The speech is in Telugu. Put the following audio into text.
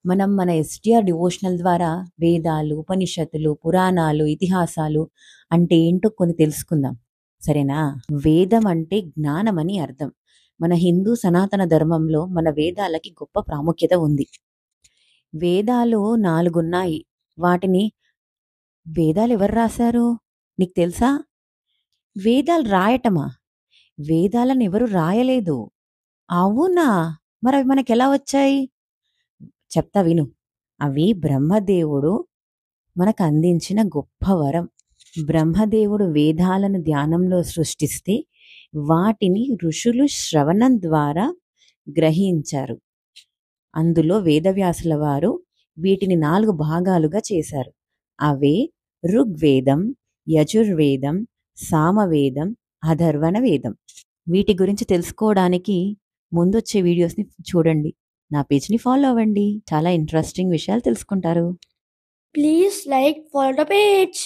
మన ఎస్టీఆర్ డివోషనల్ ద్వారా వేదాలు, ఉపనిషత్తులు, పురాణాలు, ఇతిహాసాలు అంటే ఏంటో కొన్ని తెలుసుకుందాం. సరేనా? వేదం అంటే జ్ఞానం అని అర్థం. మన హిందూ సనాతన ధర్మంలో మన వేదాలకి గొప్ప ప్రాముఖ్యత ఉంది. వేదాలు 4 ఉన్నాయి. వాటిని వేదాలు ఎవరు రాశారు? నీకు తెలుసా? వేదాలు రాయటమా? వేదాలను ఎవరు రాయలేదు. అవునా? మరి అవి మనకెలా వచ్చాయి? చెప్తా విను. అవి బ్రహ్మదేవుడు మనకు అందించిన గొప్ప వరం. బ్రహ్మదేవుడు వేదాలను ధ్యానంలో సృష్టిస్తే వాటిని ఋషులు శ్రవణం ద్వారా గ్రహించారు. అందులో వేదవ్యాసుల వారు వీటిని 4 భాగాలుగా చేశారు. అవే ఋగ్వేదం, యజుర్వేదం, సామవేదం, అథర్వణ వేదం. వీటి గురించి తెలుసుకోవడానికి ముందొచ్చే వీడియోస్ని చూడండి. నా పేజ్ని ఫాలో అవ్వండి. చాలా ఇంట్రెస్టింగ్ విషయాలు తెలుసుకుంటారు. Please like, follow the page.